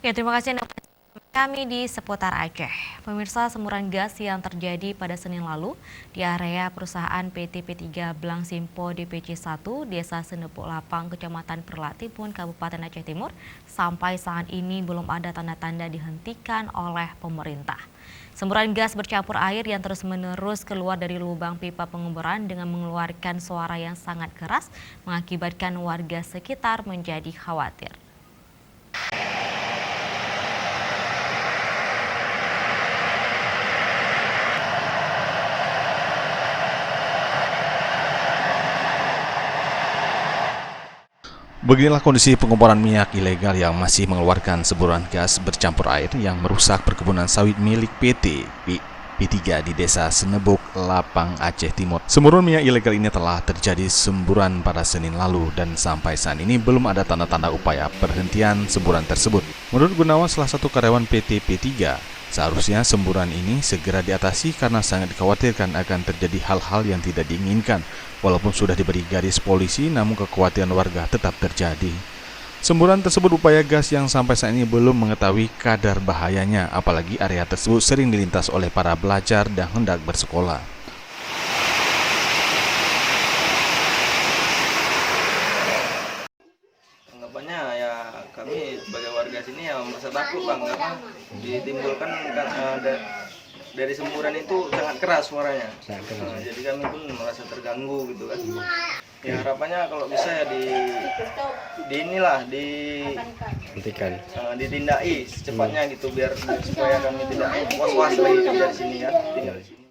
Ya, terima kasih Anda kami di seputar Aceh. Pemirsa, semburan gas yang terjadi pada Senin lalu di area perusahaan PT P3 Blang Simpo DPC 1 Desa Senepuk Lapang, Kecamatan Perlatipun, Kabupaten Aceh Timur, sampai saat ini belum ada tanda-tanda dihentikan oleh pemerintah. Semburan gas bercampur air yang terus-menerus keluar dari lubang pipa pengeboran dengan mengeluarkan suara yang sangat keras mengakibatkan warga sekitar menjadi khawatir. Beginilah kondisi pengeboran minyak ilegal yang masih mengeluarkan semburan gas bercampur air yang merusak perkebunan sawit milik PT P3 di Desa Senebuk, Lapang, Aceh Timur. Semburan minyak ilegal ini telah terjadi semburan pada Senin lalu dan sampai saat ini belum ada tanda-tanda upaya perhentian semburan tersebut. Menurut Gunawan, salah satu karyawan PT P3, seharusnya semburan ini segera diatasi karena sangat dikhawatirkan akan terjadi hal-hal yang tidak diinginkan. Walaupun sudah diberi garis polisi, namun kekhawatiran warga tetap terjadi. Semburan tersebut upaya gas yang sampai saat ini belum mengetahui kadar bahayanya, apalagi area tersebut sering dilintas oleh para belajar dan hendak bersekolah. Anggapannya ya kami sebagai warga sini ya merasa takut Bang, karena ditimbulkan dari semburan itu sangat keras suaranya. Jadi kami pun merasa terganggu gitu kan. Ya harapannya kalau bisa ya ditindai secepatnya gitu biar supaya kami tidak was-was lagi kerja di sini kan, tinggal di sini.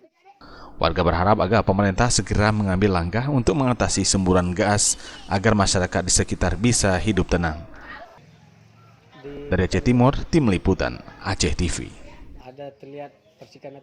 Warga berharap agar pemerintah segera mengambil langkah untuk mengatasi semburan gas agar masyarakat di sekitar bisa hidup tenang. Dari Aceh Timur, Tim Liputan Aceh TV. Ada terlihat percikan